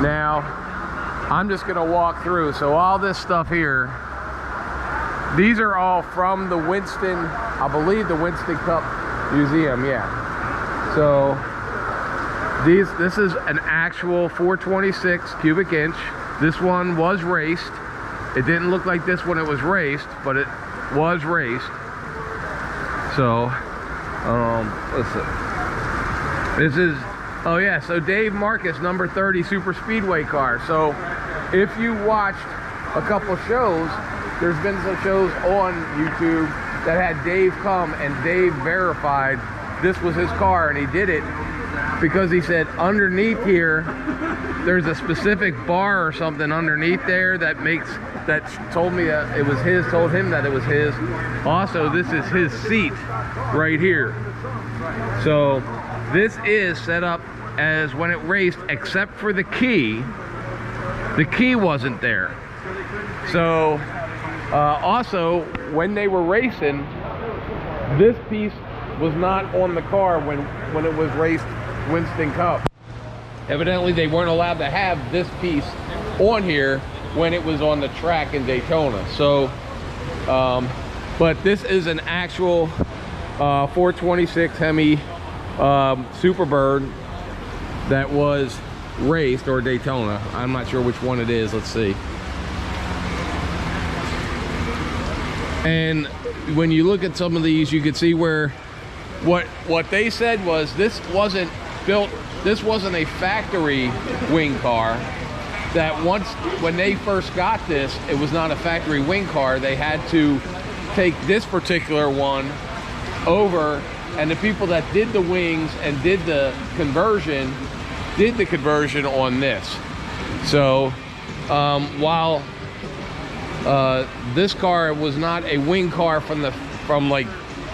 Now, I'm just gonna walk through. So all this stuff here, these are all from the Winston, I believe the Winston Cup Museum, yeah. So this is an actual 426 cubic inch. This one was raced. It didn't look like this when it was raced, but it was raced. So, let's see. This is, oh yeah, so Dave Marcus, number 30 super speedway car. So if you watched a couple shows, there's been some shows on YouTube that had Dave come, and Dave verified this was his car, and he did it because he said underneath here there's a specific bar or something underneath there that told me that it was his, told him that it was his. Also, this is his seat right here. So this is set up as when it raced, except for the key. The key wasn't there. So also, when they were racing, this piece was not on the car when it was raced Winston Cup. Evidently, they weren't allowed to have this piece on here when it was on the track in Daytona. So, but this is an actual 426 Hemi Superbird that was raced, or Daytona. I'm not sure which one it is. Let's see. And when you look at some of these, you can see where what they said was this wasn't built, this wasn't a factory wing car. That when they first got this, it was not a factory wing car. They had to take this particular one over, and the people that did the wings and did the conversion on this. So while this car was not a wing car from like,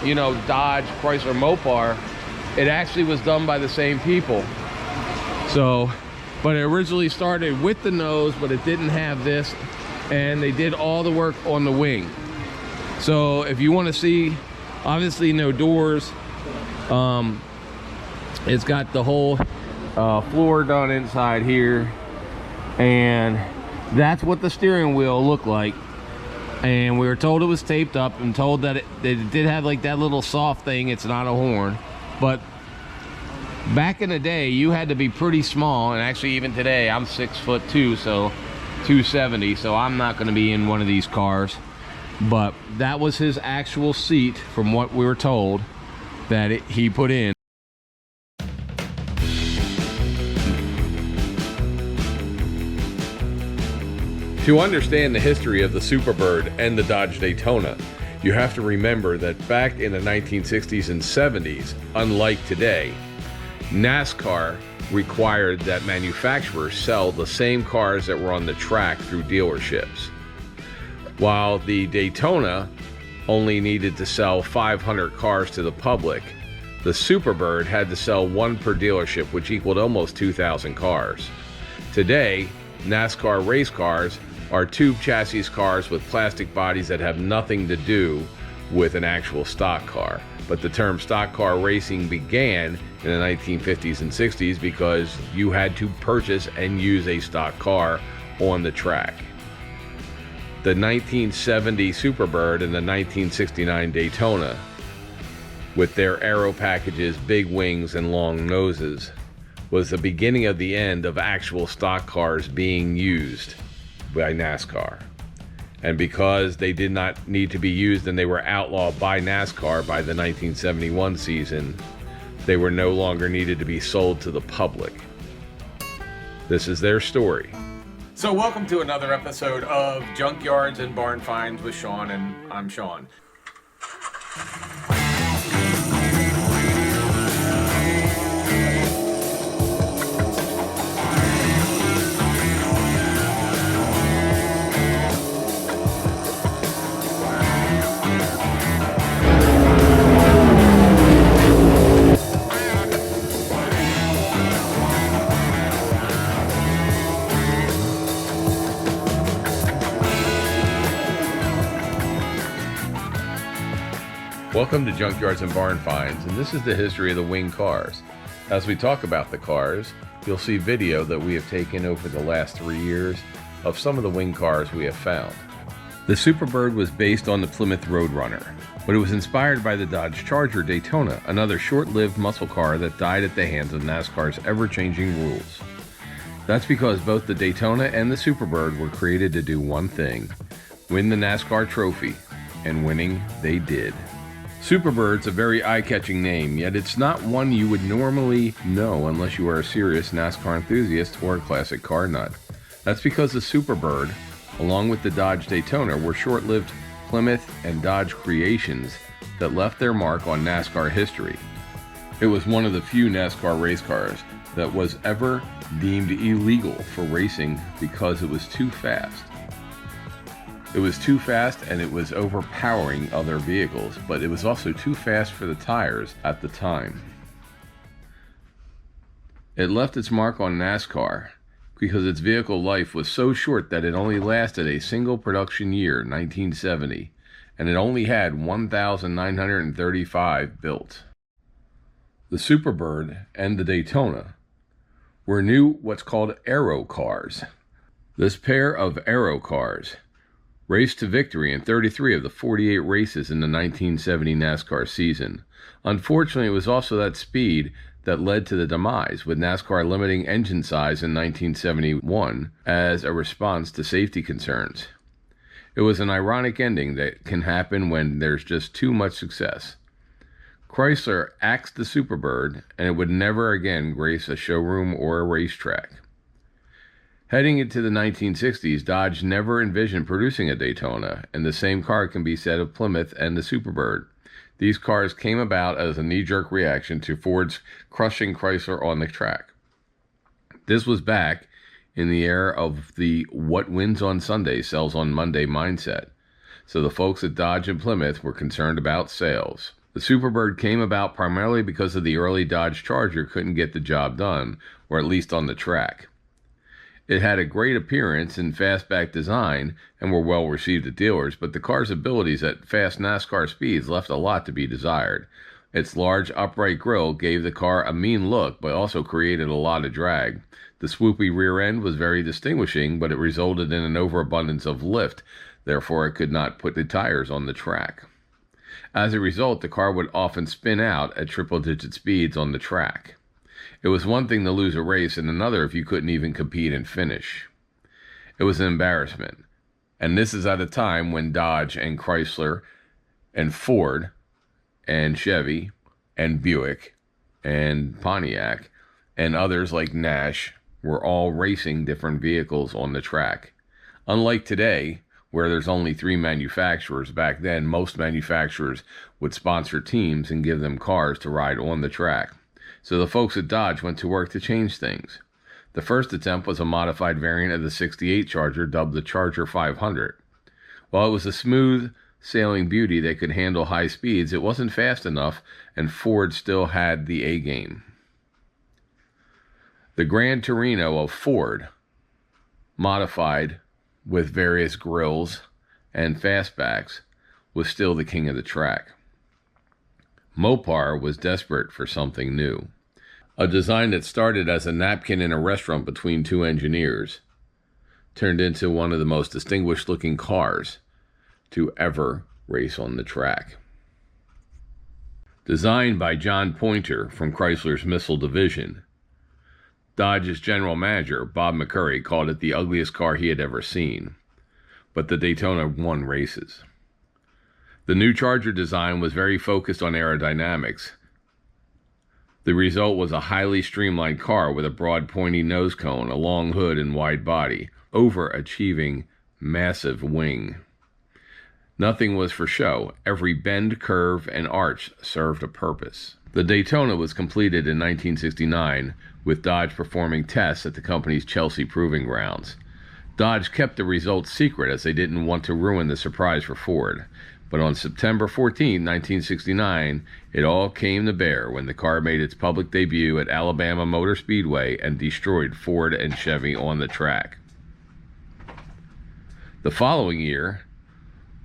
you know, Dodge, Chrysler, Mopar, it actually was done by the same people. So, but it originally started with the nose, but it didn't have this, and they did all the work on the wing. So if you want to see, obviously no doors, it's got the whole floor done inside here, and that's what the steering wheel looked like. And we were told it was taped up, and told that it did have like that little soft thing. It's not a horn, but back in the day you had to be pretty small, and actually even today I'm 6'2", so 270, so I'm not going to be in one of these cars. But that was his actual seat, from what we were told, that he put in. To understand the history of the Superbird and the Dodge Daytona, you have to remember that back in the 1960s and 70s, unlike today, NASCAR required that manufacturers sell the same cars that were on the track through dealerships. While the Daytona only needed to sell 500 cars to the public, the Superbird had to sell one per dealership, which equaled almost 2,000 cars. Today, NASCAR race cars are tube chassis cars with plastic bodies that have nothing to do with an actual stock car. But the term stock car racing began in the 1950s and 60s because you had to purchase and use a stock car on the track. The 1970 Superbird and the 1969 Daytona, with their aero packages, big wings, and long noses, was the beginning of the end of actual stock cars being used by NASCAR. And because they did not need to be used and they were outlawed by NASCAR by the 1971 season, they were no longer needed to be sold to the public. This is their story. So welcome to another episode of Junkyards and Barn Finds with Sean, and I'm Sean. Welcome to Junkyards and Barn Finds, and this is the history of the wing cars. As we talk about the cars, you'll see video that we have taken over the last 3 years of some of the wing cars we have found. The Superbird was based on the Plymouth Roadrunner, but it was inspired by the Dodge Charger Daytona, another short-lived muscle car that died at the hands of NASCAR's ever-changing rules. That's because both the Daytona and the Superbird were created to do one thing: win the NASCAR trophy, and winning they did. Superbird's a very eye-catching name, yet it's not one you would normally know unless you are a serious NASCAR enthusiast or a classic car nut. That's because the Superbird, along with the Dodge Daytona, were short-lived Plymouth and Dodge creations that left their mark on NASCAR history. It was one of the few NASCAR race cars that was ever deemed illegal for racing because it was too fast. It was too fast and it was overpowering other vehicles, but it was also too fast for the tires at the time. It left its mark on NASCAR because its vehicle life was so short that it only lasted a single production year, 1970, and it only had 1,935 built. The Superbird and the Daytona were new what's called aero cars. This pair of aero cars raced to victory in 33 of the 48 races in the 1970 NASCAR season. Unfortunately, it was also that speed that led to the demise, with NASCAR limiting engine size in 1971 as a response to safety concerns. It was an ironic ending that can happen when there's just too much success. Chrysler axed the Superbird, and it would never again grace a showroom or a racetrack. Heading into the 1960s, Dodge never envisioned producing a Daytona, and the same car can be said of Plymouth and the Superbird. These cars came about as a knee-jerk reaction to Ford's crushing Chrysler on the track. This was back in the era of the what wins on Sunday sells on Monday mindset, so the folks at Dodge and Plymouth were concerned about sales. The Superbird came about primarily because of the early Dodge Charger couldn't get the job done, or at least on the track. It had a great appearance and fastback design and were well received at dealers, but the car's abilities at fast NASCAR speeds left a lot to be desired. Its large upright grille gave the car a mean look, but also created a lot of drag. The swoopy rear end was very distinguishing, but it resulted in an overabundance of lift, therefore it could not put the tires on the track. As a result, the car would often spin out at triple-digit speeds on the track. It was one thing to lose a race and another if you couldn't even compete and finish. It was an embarrassment. And this is at a time when Dodge and Chrysler and Ford and Chevy and Buick and Pontiac and others like Nash were all racing different vehicles on the track. Unlike today, where there's only 3 manufacturers, back then most manufacturers would sponsor teams and give them cars to ride on the track. So the folks at Dodge went to work to change things. The first attempt was a modified variant of the '68 Charger dubbed the Charger 500. While it was a smooth sailing beauty that could handle high speeds, it wasn't fast enough, and Ford still had the A-game. The Grand Torino of Ford, modified with various grills and fastbacks, was still the king of the track. Mopar was desperate for something new. A design that started as a napkin in a restaurant between 2 engineers turned into one of the most distinguished looking cars to ever race on the track. Designed by John Pointer from Chrysler's Missile Division, Dodge's general manager, Bob McCurry, called it the ugliest car he had ever seen, but the Daytona won races. The new Charger design was very focused on aerodynamics. The result was a highly streamlined car with a broad pointy nose cone, a long hood and wide body, overachieving massive wing. Nothing was for show. Every bend, curve, and arch served a purpose. The Daytona was completed in 1969, with Dodge performing tests at the company's Chelsea Proving Grounds. Dodge kept the results secret as they didn't want to ruin the surprise for Ford. But on September 14, 1969, it all came to bear when the car made its public debut at Alabama Motor Speedway and destroyed Ford and Chevy on the track. The following year,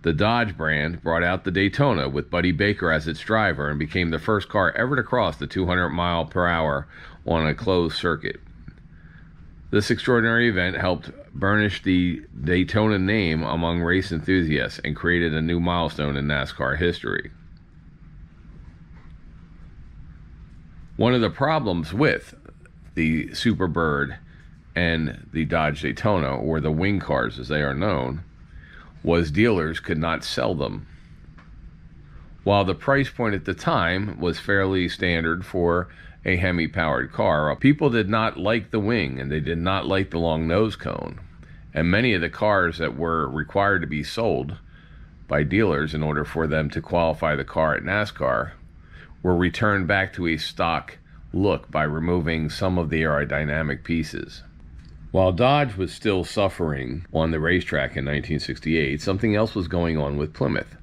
the Dodge brand brought out the Daytona with Buddy Baker as its driver and became the first car ever to cross the 200 mile per hour on a closed circuit. This extraordinary event helped burnish the Daytona name among race enthusiasts and created a new milestone in NASCAR history. One of the problems with the Superbird and the Dodge Daytona, or the wing cars as they are known, was dealers could not sell them. While the price point at the time was fairly standard for a Hemi-powered car, people did not like the wing and they did not like the long nose cone. And many of the cars that were required to be sold by dealers in order for them to qualify the car at NASCAR were returned back to a stock look by removing some of the aerodynamic pieces. While Dodge was still suffering on the racetrack in 1968, something else was going on with Plymouth.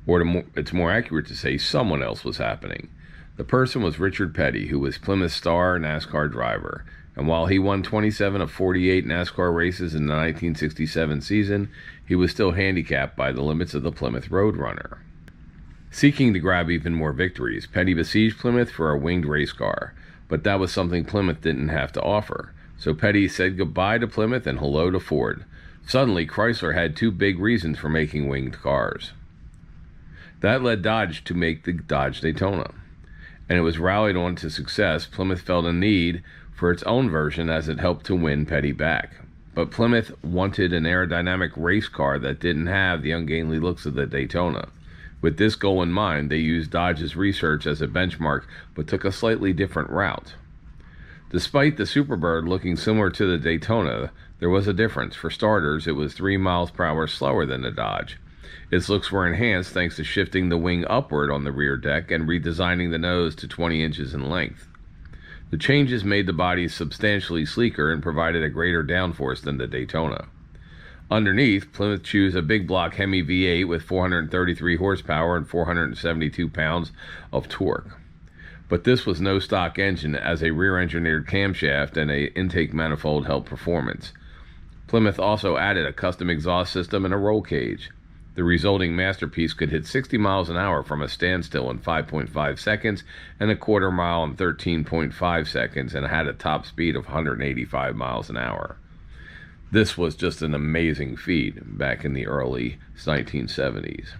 Or it's more accurate to say someone else was happening. The person was Richard Petty, who was Plymouth's star NASCAR driver. And while he won 27 of 48 NASCAR races in the 1967 season, he was still handicapped by the limits of the Plymouth Roadrunner. Seeking to grab even more victories, Petty besieged Plymouth for a winged race car, but that was something Plymouth didn't have to offer. So Petty said goodbye to Plymouth and hello to Ford. Suddenly, Chrysler had two big reasons for making winged cars. That led Dodge to make the Dodge Daytona. And it was rallied on to success. Plymouth felt a need for its own version as it helped to win Petty back. But Plymouth wanted an aerodynamic race car that didn't have the ungainly looks of the Daytona. With this goal in mind, they used Dodge's research as a benchmark, but took a slightly different route. Despite the Superbird looking similar to the Daytona, there was a difference. For starters, it was 3 miles per hour slower than the Dodge. Its looks were enhanced thanks to shifting the wing upward on the rear deck and redesigning the nose to 20 inches in length. The changes made the body substantially sleeker and provided a greater downforce than the Daytona. Underneath, Plymouth chose a big block Hemi V8 with 433 horsepower and 472 pounds of torque. But this was no stock engine, as a rear-engineered camshaft and an intake manifold helped performance. Plymouth also added a custom exhaust system and a roll cage. The resulting masterpiece could hit 60 miles an hour from a standstill in 5.5 seconds and a quarter mile in 13.5 seconds, and had a top speed of 185 miles an hour. This was just an amazing feat back in the early 1970s.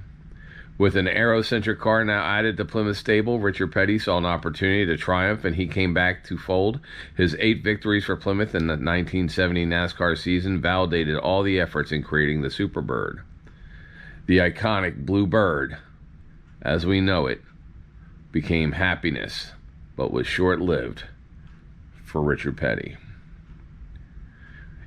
With an aerocentric car now added to Plymouth's stable, Richard Petty saw an opportunity to triumph, and he came back to fold. His 8 victories for Plymouth in the 1970 NASCAR season validated all the efforts in creating the Superbird. The iconic Blue Bird, as we know it, became happiness, but was short-lived for Richard Petty.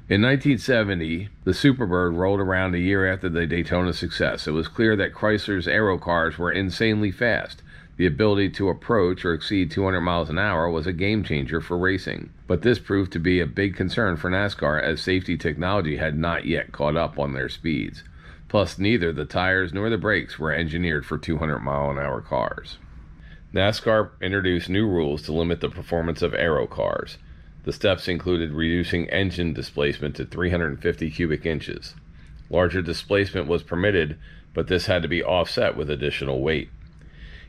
In 1970, the Superbird rolled around a year after the Daytona success. It was clear that Chrysler's aero cars were insanely fast. The ability to approach or exceed 200 miles an hour was a game-changer for racing. But this proved to be a big concern for NASCAR, as safety technology had not yet caught up on their speeds. Plus, neither the tires nor the brakes were engineered for 200-mile-an-hour cars. NASCAR introduced new rules to limit the performance of aero cars. The steps included reducing engine displacement to 350 cubic inches. Larger displacement was permitted, but this had to be offset with additional weight.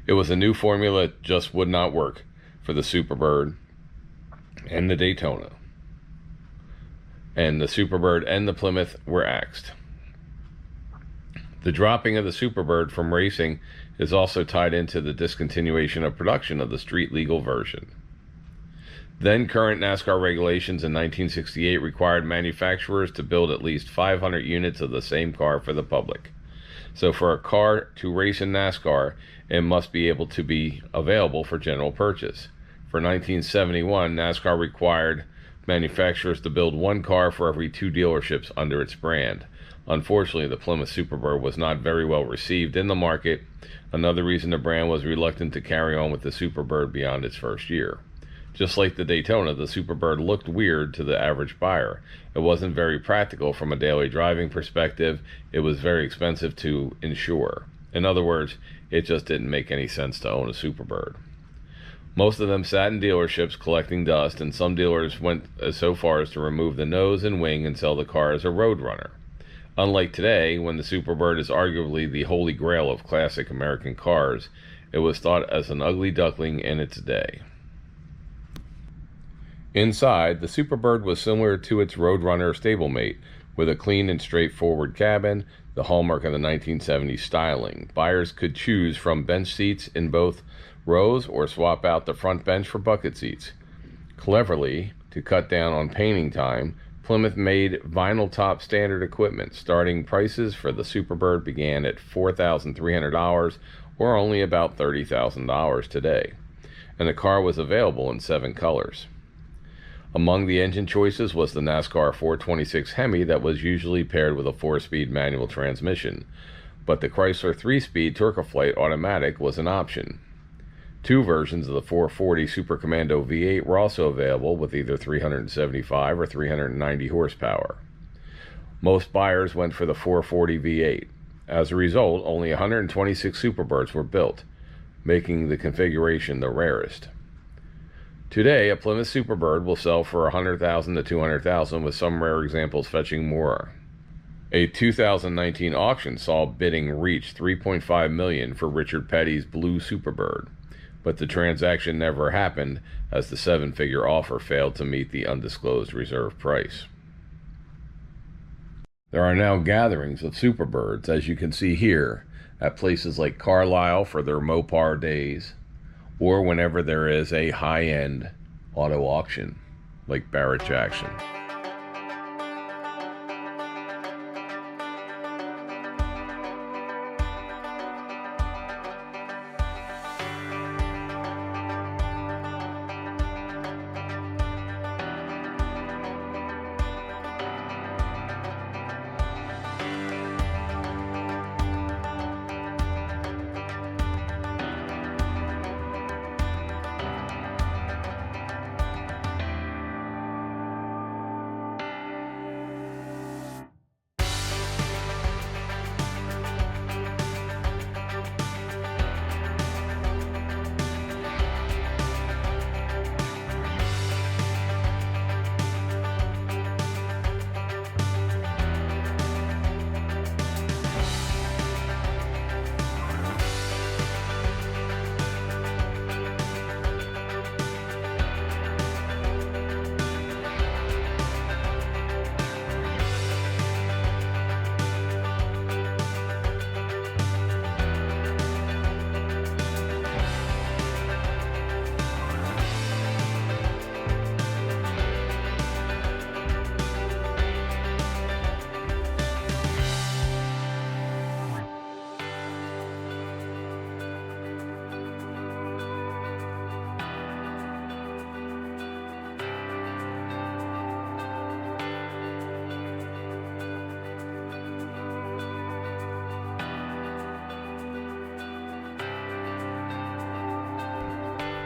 It was a new formula that just would not work for the Superbird and the Daytona. And the Superbird and the Plymouth were axed. The dropping of the Superbird from racing is also tied into the discontinuation of production of the street-legal version. Then current NASCAR regulations in 1968 required manufacturers to build at least 500 units of the same car for the public. So for a car to race in NASCAR, it must be able to be available for general purchase. For 1971, NASCAR required manufacturers to build 1 car for every 2 dealerships under its brand. Unfortunately, the Plymouth Superbird was not very well received in the market, another reason the brand was reluctant to carry on with the Superbird beyond its first year. Just like the Daytona, the Superbird looked weird to the average buyer. It wasn't very practical from a daily driving perspective. It was very expensive to insure. In other words, it just didn't make any sense to own a Superbird. Most of them sat in dealerships collecting dust, and some dealers went so far as to remove the nose and wing and sell the car as a roadrunner. Unlike today, when the Superbird is arguably the holy grail of classic American cars, it was thought as an ugly duckling in its day. Inside, the Superbird was similar to its Roadrunner stablemate, with a clean and straightforward cabin, the hallmark of the 1970s styling. Buyers could choose from bench seats in both rows or swap out the front bench for bucket seats. Cleverly, to cut down on painting time, Plymouth made vinyl top standard equipment. Starting prices for the Superbird began at $4,300 or only about $30,000 today, and the car was available in 7 colors. Among the engine choices was the Nascar 426 Hemi that was usually paired with a 4-speed manual transmission, but the Chrysler 3-speed Turkoflight automatic was an option. 2 versions of the 440 Super Commando V8 were also available with either 375 or 390 horsepower. Most buyers went for the 440 V8. As a result, only 126 Superbirds were built, making the configuration the rarest. Today, a Plymouth Superbird will sell for $100,000 to $200,000, with some rare examples fetching more. A 2019 auction saw bidding reach $3.5 million for Richard Petty's blue Superbird, but the transaction never happened as the 7-figure offer failed to meet the undisclosed reserve price. There are now gatherings of Superbirds, as you can see here, at places like Carlisle for their Mopar days, or whenever there is a high-end auto auction like Barrett Jackson.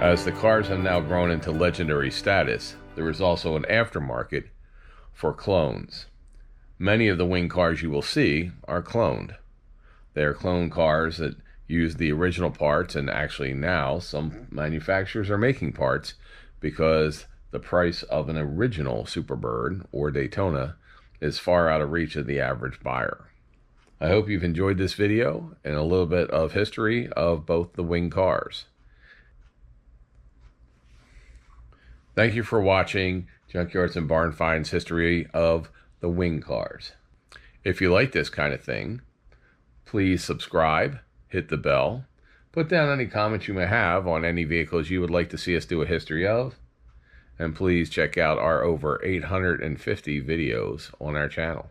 As the cars have now grown into legendary status, there is also an aftermarket for clones. Many of the wing cars you will see are cloned. They are clone cars that use the original parts, and actually now some manufacturers are making parts because the price of an original Superbird or Daytona is far out of reach of the average buyer. I hope you've enjoyed this video and a little bit of history of both the wing cars. Thank you for watching Junkyards and Barn Finds history of the wing cars. If you like this kind of thing, please subscribe, hit the bell, put down any comments you may have on any vehicles you would like to see us do a history of, and please check out our over 850 videos on our channel.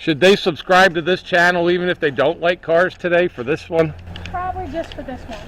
Should they subscribe to this channel even if they don't like cars today for this one? Probably just for this one.